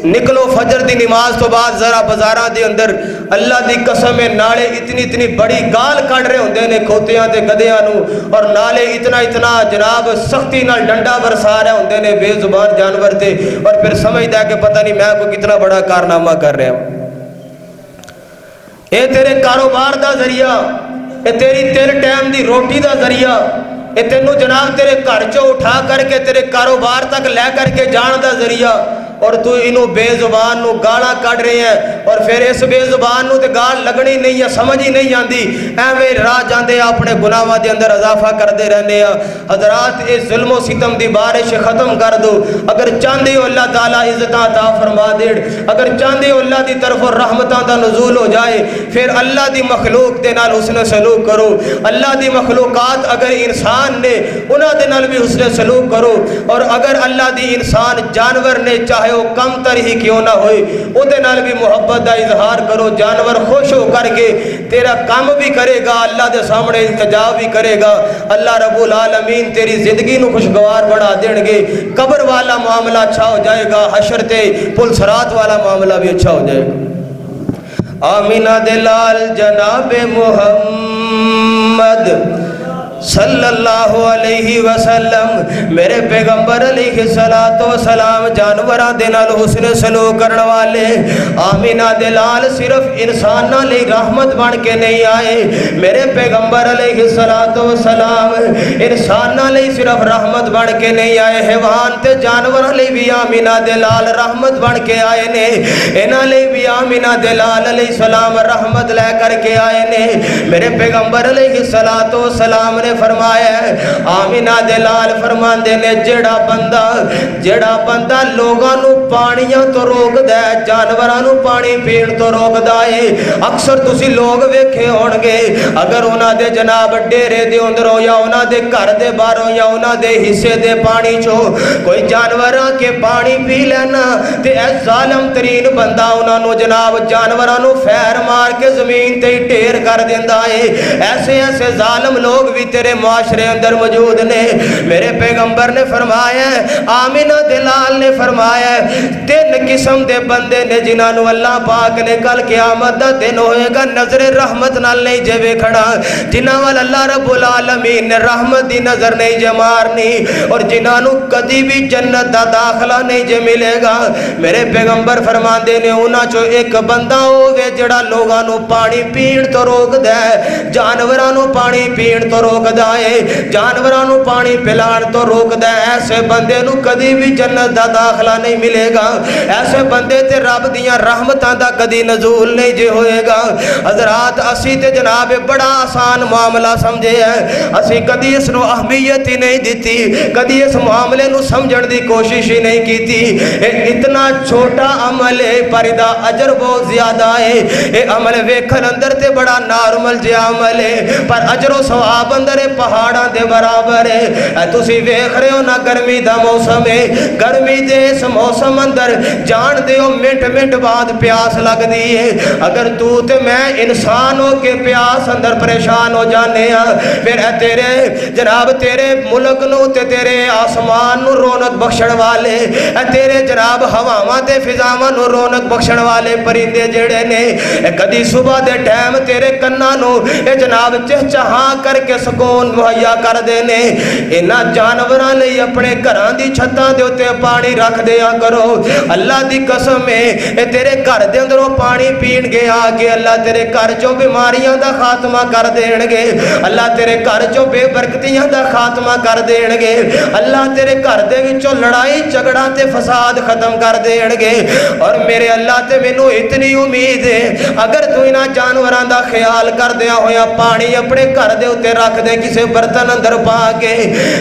نکلو فجر دی نماز تو بعد ذرا بازاراں دے اندر اللہ دی قسم نالے اتنی بڑی گال کڑ رہے ہوندے نے کھوتیاں تے گدیاں نو، اور نالے اتنا جناب سختی نال ڈنڈا برسا رہے ہوندے نے بے زبان جانور تے، اور پھر سمجھدا ہے کہ پتہ نہیں میں کوئی کتنا بڑا کارنامہ کر رہا ہوں۔ اے تیرے کاروبار دا ذریعہ، اے تیری 3 ٹائم دی روٹی دا ذریعہ، اے تینوں جناب تیرے گھر چوں اٹھا کر کے تیرے کاروبار تک لے کر کے جان دا ذریعہ، اور تو انہوں بے زبان نو گالا کٹ رہے ہیں، اور پھر اس بے زبان نو تے گال لگنی نہیں ہے، سمجھ ہی نہیں آندی، ایویں راہ جاندے اپنے گناہاں دے اندر اضافہ کردے رہنے ہیں۔ حضرات اس ظلم و ستم دی بارش ختم کر دو، اگر چاندے ہو اللہ تعالیٰ عزتاں عطا فرما دیڑ، اگر چاندے ہو اللہ دی طرف رحمتاں دا نزول ہو جائے، پھر اللہ دی مخلوق دے نال حسن سلوک کرو۔ اللہ دی مخلوقات اگر انسان نے انہاں دے نال بھی حسن سلوک کرو، اور اگر اللہ دی انسان جانور نے چاہے وہ کم تر ہی کیوں نہ ہوئے او دے نال بھی محبت دا اظہار کرو۔ جانور خوش ہو کر کے تیرا کام بھی کرے گا، اللہ دے سامنے التجا بھی کرے گا، اللہ رب العالمین تیری زندگی نو خوشگوار بنا دیں گے، قبر والا معاملہ اچھا ہو جائے گا، حشر تے پل صراط والا معاملہ بھی اچھا ہو جائے گا۔ آمینہ دلال جناب محمد صلی اللہ علیہ وسلم، میرے پیغمبر علیہ السلام جانوراں دے نال حسن سلوک کرن والے، آمینہ دلال صرف انساناں لئی رحمت بن کے نہیں آئے، میرے پیغمبر علیہ السلام انساناں لئی صرف رحمت بن کے نہیں آئے، حیوان تے جانوراں لئی بھی آمینہ دلال رحمت بن کے آئے نے، انہاں لئی بھی آمینہ دلال علیہ السلام رحمت لے کر کے آئے نے۔ میرے پیغمبر علیہ السلام نے فرمایا ہے، آمینہ دلال فرماندے نے جڑا بندہ لوگاں نو پانیاں تو روک دے، جانوراں نو پانی پین تو روک دے۔ اکثر تسی لوگ ویکھے ہون گے اگر انہاں دے جناب ڈیرے دے اندروں یا انہاں دے گھر دے باہروں یا انہاں دے حصے دے پانی چوں کوئی جانور آ کے پانی پی لینا تے اے ظالم ترین بندہ انہاں نو جناب جانوراں نو فیر مار کے زمین تے ڈھیر کر دیندا ہے۔ ایسے ظالم لوگ بھی تیرے معاشرے اندر موجود نے۔ میرے پیغمبر نے فرمایا ہے، آمینہ دلال نے فرمایا ہے، 3 قسم دے بندے نے جنہاں نو اللہ پاک نے کل قیامت دا دن ہوئے گا نظر رحمت نال نہیں جے ویکھنا، جنہاں وال اللہ رب العالمین نے رحمت دی نظر نہیں جے مارنی، اور جنہاں نو کدی بھی جنت دا داخلہ نہیں جے ملے گا۔ میرے پیغمبر فرماندے نے انہاں چوں ایک بندہ ہوگے جڑا لوگاں نو پانی پین تو روک دے، جانوراں نو پانی پین تو روک دے، جانوراں نو پانی پلان تو روک دے، ایسے بندے نو کدی بھی جنت دا داخلہ نہیں ملے گا، ایسے بندے تے رب دیاں رحمتاں دا کدی نزول نہیں جے ہوئے گا۔ حضرات اسی تے جناب بڑا آسان معاملہ سمجھے ہے، اسی کدی اس نو اہمیت ہی نہیں دیتی، کدی اس معاملے نو سمجھن دی کوشش ہی نہیں کیتی۔ اتنا چھوٹا عمل ہے پر دا اجر بہت زیادہ ہے، اے عمل ویکھن اندر تے بڑا نارمل جے عمل ہے پر اجر و ثواب اندر پہاڑاں دے برابر ہے۔ تسی ویکھ رہے ہو نا گرمی دا موسم ہے، گرمی دے اس موسم اندر جان دے ہو منٹ بعد پیاس لگ دی ہے، اگر تو تے میں انسان ہو کے پیاس اندر پریشان ہو جانے ہیں، پھر اے تیرے جناب تیرے ملک نو تے تیرے آسمان نو رونق بخشن والے، اے تیرے جناب ہواواں تے فضاواں نو رونق بخشن والے پرندے جڑے نے، اے کدی صبح دے ٹائم تیرے کناں نو اے جناب چہچہاں کر کے سکون مہیا کر دینے۔ انہاں جانوراں لئی اپنے گھراں دی چھتاں دے اوتے پانی رکھ دیا کرو، اللہ دی قسم ہے اے تیرے گھر دے اندروں پانی پین گے آگے اللہ تیرے گھر چوں بیماریاں دا خاتمہ کر دین گے، اللہ تیرے گھر چوں بے برکتیاں دا خاتمہ کر دین گے، اللہ تیرے گھر دے وچوں لڑائی جھگڑا تے فساد ختم کر دین گے۔ اور میرے اللہ تے مینوں اتنی امید ہے اگر تو انہاں جانوراں دا خیال کر دیا ہویا پانی اپنے گھر دے اوتے رکھ دے کسے برتن اندر پا کے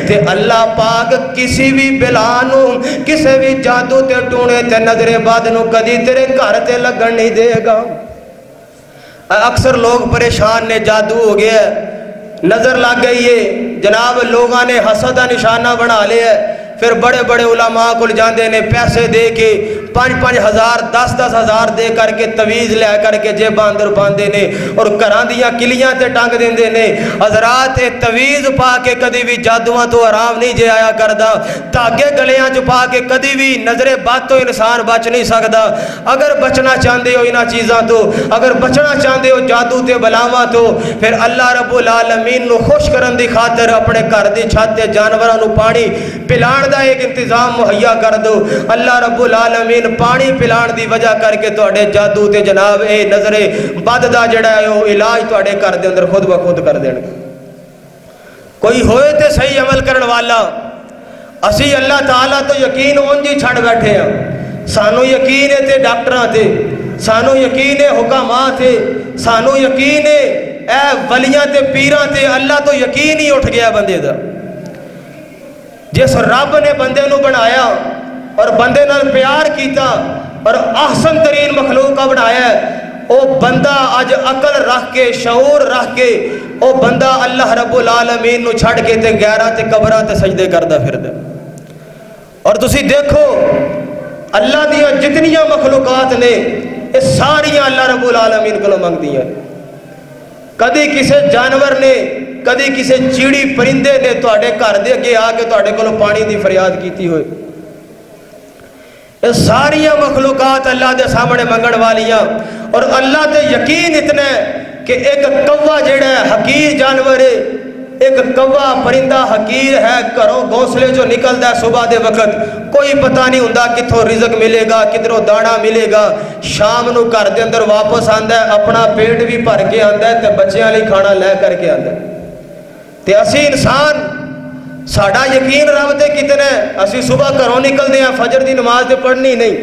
تے اللہ پاک کسی بھی بلا نو کسے بھی جادو تے ٹونے تے نظر بد نو کدی تیرے گھر تے لگن نہیں دے گا۔ اکثر لوگ پریشان نے، جادو ہو گیا نظر لگ گئی ہے، جناب لوگاں نے حسد کا نشانہ بنا لیا ہے، پھر بڑے بڑے علماء کو جاندے نے پیسے دے کے 5-5 ہزار 10-10 ہزار دے کر کے تویز لے کر کے جے باندر باندے نے اور گھراں دیاں کلیاں تے ٹنگ دیندے نے۔ حضرات تویز پا کے کدی بھی جادواں تو آرام نہیں جے آیا کردا، دھاگے گلیاں چ پا کے کدی بھی نظر بد تو انسان بچ نہیں سکدا۔ اگر بچنا چاہندے ہو انہاں چیزاں تو، اگر بچنا چاہندے ہو جادو تے بلاواں تو، پھر اللہ رب العالمین نو خوش کرن دی خاطر اپنے گھر دی چھت تے جانوراں نو پانی پلان دا ایک انتظام مہیا کر دو۔ اللہ رب العالمین العالمین پانی پلان دی وجہ کر کے تواڈے جادو تے جناب اے نظر بد دا جڑا ہے او علاج تواڈے گھر دے اندر خود بخود کر دین گے۔ کوئی ہوئے تے صحیح عمل کرن والا، اسی اللہ تعالیٰ تو یقین اونجی چھڑ بیٹھے ہیں، سانو یقین ہے تے ڈاکٹراں تے، سانو یقین ہے حکاماں تے، سانو یقین ہے اے ولیاں تے پیراں تے، اللہ تو یقین ہی اٹھ گیا بندے دا۔ جس رب نے بندے نو بنایا اور بندے نال پیار کیتا اور احسن ترین مخلوق کا بنایا ہے، او بندہ اج عقل رکھ کے شعور رکھ کے او بندہ اللہ رب العالمین نو چھڑ کے تے غیراں تے قبراں تے سجدے کردا پھردا۔ اور تسی دیکھو اللہ دیاں جتنیاں مخلوقات نے یہ ساریاں اللہ رب العالمین کو منگدی ہیں۔ کدی کسے جانور نے کدی کسے چیڑی پرندے نے تواڈے گھر دے اگے آ کے تواڈے کولوں پانی دی فریاد کیتی ہوئے؟ یہ ساریاں مخلوقات اللہ دے سامنے منگن والیاں، اور اللہ تے یقین اتنا ہے کہ ایک کوا جڑا ہے حقیر جانور ہے، ایک کوا پرندہ حقیر ہے، گھروں گھونسلے جو نکلدا ہے صبح دے وقت، کوئی پتہ نہیں ہوندا کتھوں رزق ملے گا، کدھروں دانا ملے گا، شام نو گھر دے اندر واپس آندا ہے، اپنا پیٹ بھی بھر کے آندا ہے تے بچیاں لئی کھانا لے کر کے آندا ہے۔ تے اسی انسان ساڈا یقین رب تے کتنا ہے، اسی صبح گھروں نکلدے ہیں فجر دی نماز تے پڑھنی نہیں،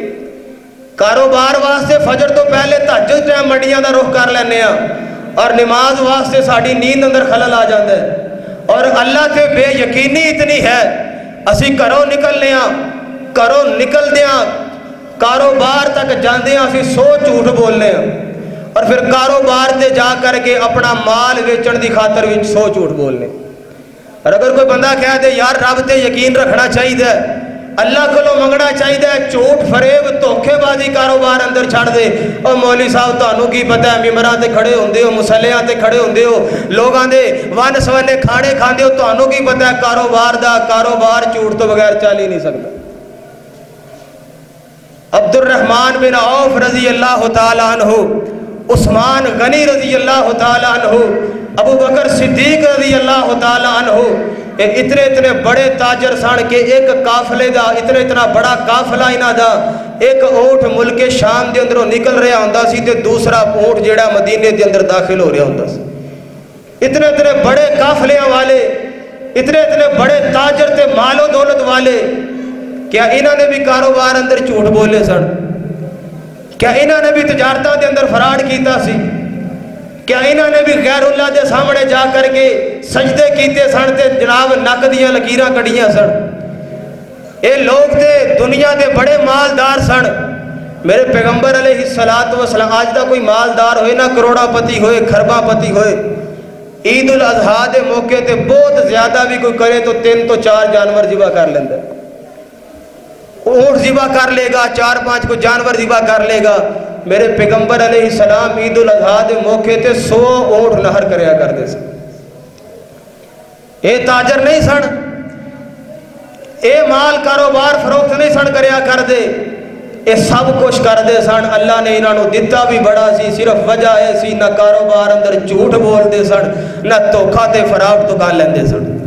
کاروبار واسطے فجر تو پہلے تہجد ٹائم منڈیاں دا رخ کر لینے ہاں، اور نماز واسطے ساڈی نیند اندر خلل آ جاندا ہے، اور اللہ تے بے یقینی اتنی ہے، اسی گھروں نکلنے ہاں، گھروں نکلدے ہاں کاروبار تک جاندے ہاں اسی سو جھوٹ بولنے ہاں، اور پھر کاروبار تے جا کر کے اپنا مال ویچن دی خاطر وچ سو جھوٹ بولنے۔ اور اگر کوئی بندہ کہہ دے یار رب تے یقین رکھنا چاہیے، اللہ کو منگنا چاہیے، جھوٹ فریب دھوکے بازی کاروبار اندر چھڑ دے، اور مولوی صاحب تانوں کی پتہ ہے ممبراں تے کھڑے ہوندے ہو، مصلیاں تے کھڑے ہوندے ہو، لوگاں دے ون سونے کھانے کھاندے ہو، تانوں کی پتہ ہے کاروبار جھوٹ تو بغیر چل ہی نہیں سکتا۔ عبد الرحمن بن عوف رضی اللہ تعالیٰ عنہ، عثمان غنی رضی اللہ تعالیٰ عنہ، ابو بکر صدیق رضی اللہ تعالیٰ عنہ، اتنے بڑے تاجر سن کہ ایک قافلے دا اتنا بڑا قافلہ انہاں دا ایک اونٹ ملک شام دے اندروں نکل رہا ہوندا سی تے دوسرا اونٹ جیڑا مدینے دے اندر داخل ہو رہا ہوندا سی۔ اتنے بڑے قافلیاں والے، اتنے بڑے تاجر تے مال و دولت والے، کیا انہاں نے بھی کاروبار اندر جھوٹ بولے سن؟ کیا انہاں نے بھی تجارتاں دے اندر فراڈ کیتا سی؟ کیا انہاں نے بھی غیر اللہ دے سامنے جا کر کے سجدے کیتے سن تے جناب نک دیاں لکیراں کڑیاں سن؟ اے لوگ تے دنیا دے بڑے مالدار سن۔ میرے پیغمبر علیہ السلام آج دا کوئی مالدار ہوئے نہ کروڑا پتی ہوئے خرباں پتی ہوئے، عید الاضحیٰ دے موقع تے بہت زیادہ بھی کوئی کرے تو 3 تو 4 جانور ذبح کر لیندے، اونٹ ذبح کر لے گا، 4-5 کو جانور ذبح کر لے گا۔ میرے پیغمبر علیہ السلام عید الاضحیٰ دے موقع تے 100 اونٹ نہر کریا کر دے سن۔ اے تاجر نہیں سن، اے مال کاروبار فروخت نہیں سن کریا کر دے، اے سب کچھ کر دے سن۔ اللہ نے انہاں نو دتا بھی بڑا سی، صرف وجہ اے سی نہ کاروبار اندر جھوٹ بول دے سن، نہ دھوکھا تے فراڈ تو کر لیندے سن۔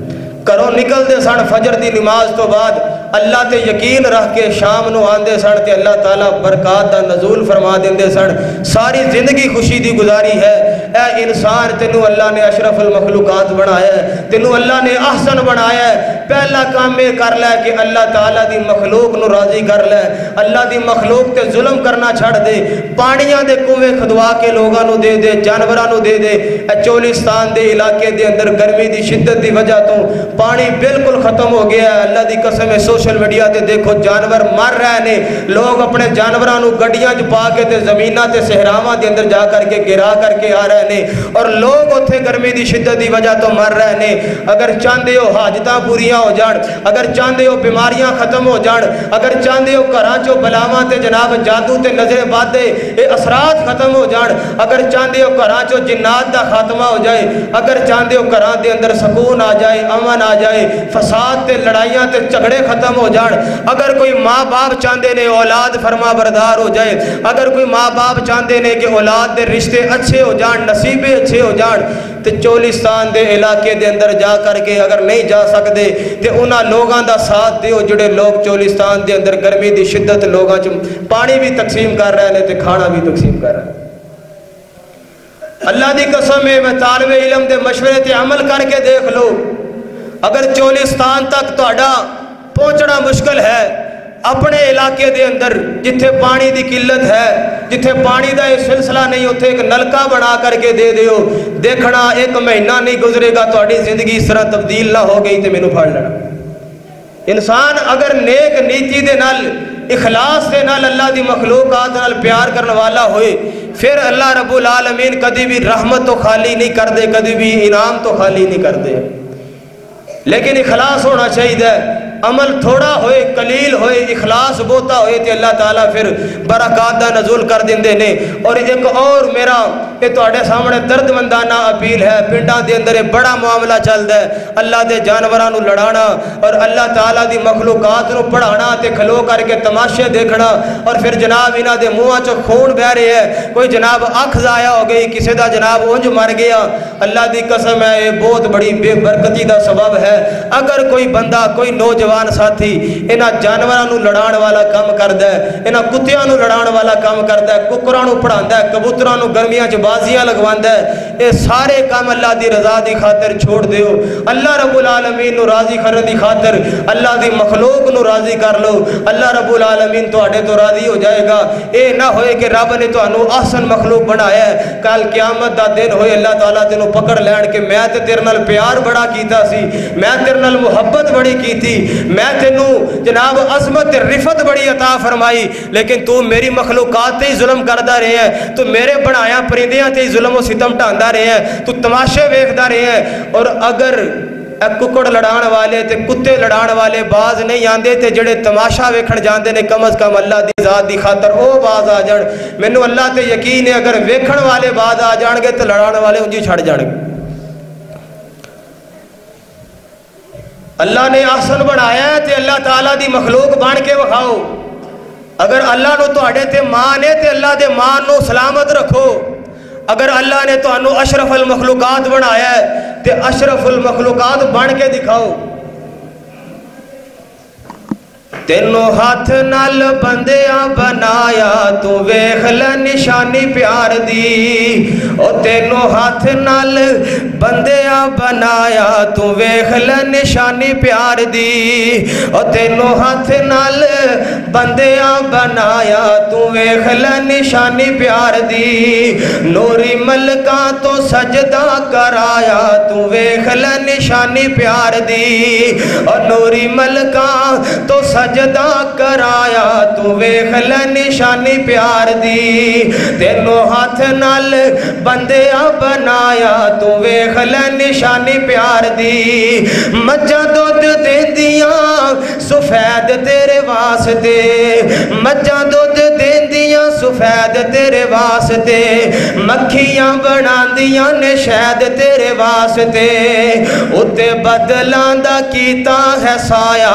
گھروں نکل دے سن فجر دی نماز تو بعد، اللہ تے یقین رکھ کے شام نو آندے سن تے اللہ تعالیٰ برکات دا نزول فرما دیندے سن، ساری زندگی خوشی دی گزاری ہے۔ اے انسان تینوں اللہ نے اشرف المخلوقات بنایا ہے، تینوں اللہ نے احسن بنایا ہے، پہلا کام یہ کر لے کہ اللہ تعالیٰ دی مخلوق نو راضی کر لے، اللہ دی مخلوق تے ظلم کرنا چھڑ دے، پانیاں دے کنویں کھدوا کے لوگاں نو دے دے، جانوراں نو دے دے۔ اے چولستان دے علاقے دے اندر گرمی دی شدت دی وجہ تو پانی بالکل ختم ہو گیا ہے، اللہ دی قسم ہے سوشل میڈیا تے دیکھو جانور مر رہے نے، لوگ اپنے جانوراں نو گڈیاں چ پا کے تے زمیناں تے صحراواں دے اندر جا کر کے گرا کر کے آ رہے نے، اور لوگ اوتھے گرمی دی شدت دی وجہ تو مر رہے نے۔ اگر چاہندے ہو حاجتاں پوریاں ہو جان، اگر چاہندے ہو بیماریاں ختم ہو جان، اگر چاہندے ہو گھراں چوں بلاواں تے جناب جادو تے نظر بد اے اثرات ختم ہو جان، اگر چاہندے ہو گھراں چوں جنات دا خاتمہ ہو جائے، اگر چاہندے ہو گھراں دے اندر سکون آ جائے، امن آ جائے، فساد تے لڑائیاں تے جھگڑے ختم ہو جان، اگر کوئی ماں باپ چاہندے نے اولاد فرما بردار ہو جائے، اگر کوئی ماں باپ چاہندے نے کہ اولاد دے رشتے اچھے ہو جان، نصیبے اچھے ہو جان تے چولستان دے علاقے دے اندر جا کر کے اگر نہیں جا سکتے تے انہاں لوگاں دا ساتھ دیو جڑے لوگ چولستان دے اندر گرمی دی شدت لوگاں چ پانی بھی تقسیم کر رہے ہیں تے کھانا بھی تقسیم کر رہے ہیں۔ اللہ دی قسم ہے میں طالب علم دے مشورے تے عمل کر کے دیکھ لو، اگر چولستان تک تہاڈا پہنچنا مشکل ہے، اپنے علاقے دے اندر جتھے پانی دی قلت ہے، جتھے پانی دا یہ سلسلہ نہیں، اتھے ایک نلکا بنا کر کے دے دیو، دیکھنا ایک مہینہ نہیں گزرے گا تہاڈی زندگی اس طرح تبدیل نہ ہو گئی تے مینوں پھڑ لینا۔ انسان اگر نیک نیتی دے نال اخلاص دے نال اللہ دی مخلوقات نال پیار کرنے والا ہوئے، پھر اللہ رب العالمین کدی بھی رحمت تو خالی نہیں کر دے، کدی بھی انعام تو خالی نہیں کر دے، لیکن اخلاص ہونا چاہیے۔ عمل تھوڑا ہوئے، قلیل ہوئے، اخلاص بہتا ہوئے تے اللہ تعالیٰ پھر برکات دا نزول کر دیندے نے۔ اور ایک اور میرا یہ تواڈے سامنے درد مندانہ اپیل ہے، پنڈاں دے اندر ایک بڑا معاملہ چلدا ہے، اللہ دے جانوراں نو لڑانا اور اللہ تعالیٰ دی مخلوقات نو پڑھانا تے کھلو کر کے تماشے دیکھنا، اور پھر جناب انہاں دے منہاں چ خون بہ رہے ہے، کوئی جناب اکھ ضائع ہو گئی، کسی دا جناب اونج مر گیا۔ اللہ دی قسم ہے یہ بہت بڑی بے برکتی دا سبب ہے۔ اگر کوئی بندہ، کوئی نوجوان ساتھی انہاں جانوراں نو لڑان والا کام کردا ہے، انہاں کتیاں نو لڑان والا کام کردا ہے، ککراں نو پڑھاندا ہے، کبوتراں نو گرمیاں چ بازیاں لگواندا ہے، یہ سارے کام اللہ دی رضا دی خاطر چھوڑ دیو، اللہ رب العالمین نو راضی کرنے دی خاطر اللہ دی مخلوق نو راضی کر لو، اللہ رب العالمین تواڈے تو راضی ہو جائے گا۔ اے نہ ہوئے کہ رب نے تانوں احسن مخلوق بنایا ہے، کل قیامت دا دن ہوئے اللہ تعالیٰ تینوں پکڑ لین کہ میں تے تیرے نال پیار بڑا کیتا سی، میں تیرے نال محبت بڑی کیتی، میں تینوں جناب عظمت رفت بڑی عطا فرمائی، لیکن تو میری مخلوقات تے ہی ظلم کردا رہے ہیں، تو میرے بنایا پرندیاں تے ہی ظلم و ستم ڈھاندا رہے ہیں، تو تماشے ویکھدا رہے ہیں۔ اور اگر ککڑ لڑان والے تے کتے لڑان والے باز نہیں آندے تے جڑے تماشا ویکھن جاندے نے کم از کم اللہ دی ذات دی خاطر او باز آ جان۔ مینوں اللہ تے یقین ہے اگر ویکھن والے باز آ جان گے تے لڑان والے انجی چھڑ جان گے۔ اللہ نے احسن بنایا ہے تے اللہ تعالیٰ دی مخلوق بن کے وکھاؤ۔ اگر اللہ نو تواڈے تے مان ہے تے اللہ دے مان نو سلامت رکھو۔ اگر اللہ نے تانوں اشرف المخلوقات بنایا ہے تے اشرف المخلوقات بن کے دکھاؤ۔ تینوں ہاتھ نال بندیاں بنایا تو ویکھ لے نشانی پیار دی، او تینوں ہاتھ نال بندیاں بنایا تو ویکھ لے نشانی پیار دی، او تینوں ہاتھ نال بندیاں بنایا تو ویکھ لے نشانی پیار دی، نوری ملکاں تو سجدہ کرایا تو ویکھ لے نشانی پیار دی، اور نوری ملکاں تو سجدہ کرایا تو ویکھ لے نشانی پیار دی، تینوں ہاتھ نال بندیاں بنایا تو ویکھ لے نشانی پیار دی، مجھاں دودھ دیندیاں سفید تیرے واسطے، مجھاں دودھ دیندیاں سفید تیرے واسطے، مکھیاں بناندیاں نے شہد تیرے واسطے، اتے بدلاں دا کیتا ہے سایہ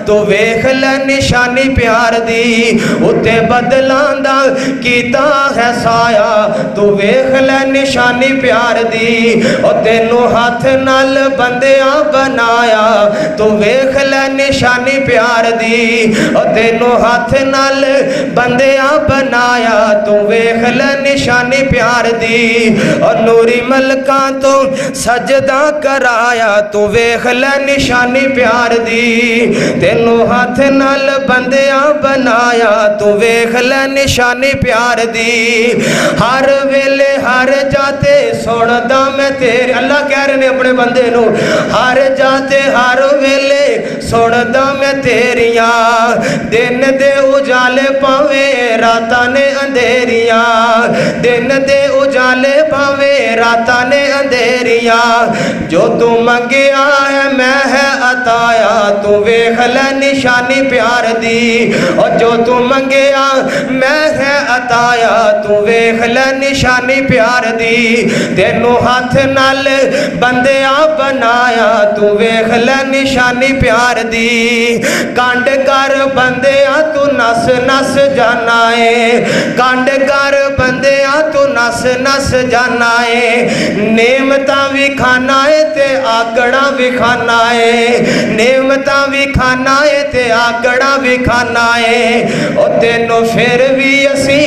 تو ویکھ لے نشانی پیار دی، اتے بدلاں دا کیتا ہے سایہ تو ویکھ لے نشانی پیار دی، او تینوں ہاتھ نال بندیاں بنایا تو ویکھ لے نشانی پیار دی، او تینوں ہاتھ نال بندیاں بنایا تو ویکھ لے نشانی پیار دی، اور نوری ملکاں تو سجدہ کرایا تو ویکھ لے نشانی پیار دی، تینوں ہاتھ نال بندیاں بنایا تو ویکھ لے نشانی پیار دی، ہر ویلے ہر جاتے سندا میں تیرے، اللہ کہہ رہے نے اپنے بندے نو، ہر جاتے ہر ویلے سندا میں تیریاں، دن دے اجالے پاویں راتاں نے اندھیریاں، دن دے اجالے پاویں راتاں نے اندھیریاں، جو تو منگیا ہے میں ہے عطایا تو ویکھ لے نشانی پیار دی، اور جو تو منگیا میں ہے عطایا تو ویکھ لے نشانی پیار دی، تینوں ہاتھ نال بندیاں بنایا تو ویکھ لے نشانی پیار دی، کانڈ کر بندیاں تو نس نس جانا ہے، کنڈ کر بندیاں تو نس نس جانا ہے نعمتاں بھی کھانا ہے تے آگڑا بھی کھانا ہے نعمتاں بھی کھانا ہے تے آگڑا بھی کھانا ہے او تینوں پھر بھی اسی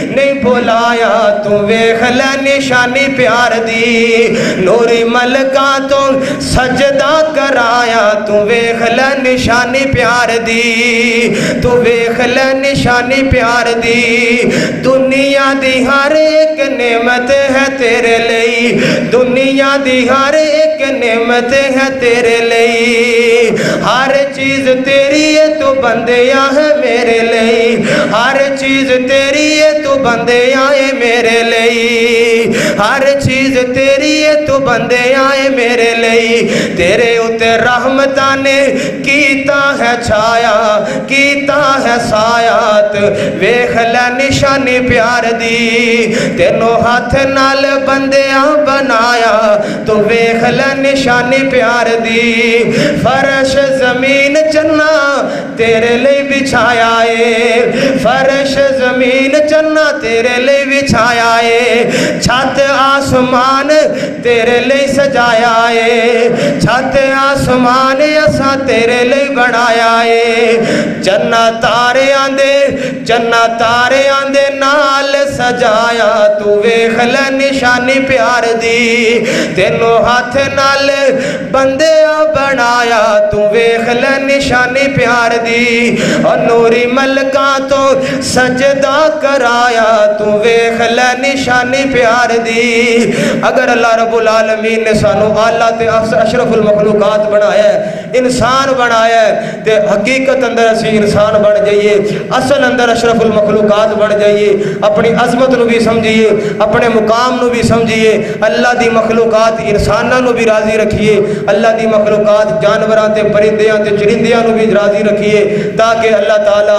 نہیں بھولایا تو ویکھ لے نشانی پیار دی نوری ملکاں تو سجدہ کرایا تو ویکھ لے نشانی پیار دی تو ویکھ لے نشانی پیار دی دنیا دی ہر ایک نعمت ہے تیرے لئی دنیا دی ہر ایک نعمت ہے تیرے لئی ہر چیز تیری ہے تو بندیاں ہے میرے لئی ہر چیز تیری ہے تو بندیاں ہے میرے لئی ہر چیز تیری ہے تو بندیاں ہے میرے لئی تیرے اتے رحمتاں نے کیتا ہے چھایا کیتا ہے سایات ویکھ لے نشانی پیار دی تینوں ہاتھ نال بندیاں بنایا تو ویکھ لے نشانی پیار دی فرش زمین چنا تیرے لئی بچھایا ہے فرش زمین چنا تیرے لئی بچھایا ہے چھت آسمان تیرے لئی سجایا ہے چھت آسمان اساں تیرے لئی بڑھایا ہے چنا تارے آندے نال سجایا تو ویکھ لے نشانی پیار دی تینوں ہاتھ نال بندیاں بنایا تو ویکھ لے نشانی پیار دی اور نوری ملکاں تو سجدہ کرایا تو ویکھ لے نشانی پیار دی اگر اللہ رب العالمین نے سانو اعلیٰ تے اشرف المخلوقات بنایا ہے انسان بنایا ہے تے حقیقت اندر اسی انسان بن جائیے اصل اندر اشرف المخلوقات بن جائیے اپنی عظمت نو بھی سمجھیے اپنے مقام نو بھی سمجھیے اللہ دی مخلوقات انساناں نو بھی راضی رکھیے اللہ دی مخلوقات جانوراں تے پرندیاں تے چرندیاں نو بھی راضی رکھیے تاکہ اللہ تعالی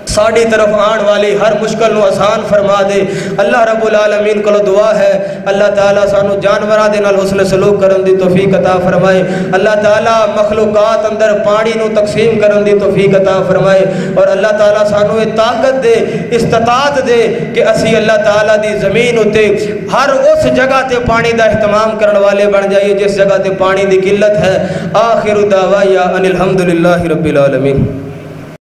ساڑی طرف آن والی ہر مشکل نو آسان فرما دے اللہ رب العالمین کو دعا ہے اللہ تعالیٰ سانو جانورہ دے نال حسن سلوک کرن دی توفیق عطا فرمائے اللہ تعالیٰ مخلوقات اندر پانی نو تقسیم کرن دی توفیق عطا فرمائے اور اللہ تعالیٰ سانو طاقت دے استطاعت دے کہ اسی اللہ تعالیٰ دی زمین ہوتے ہر اس جگہ تے پانی دا اہتمام کرن والے بن جائیے جس جگہ تے پانی دی قلت ہے آخر دعوایا ان الحمدللہ رب العالمین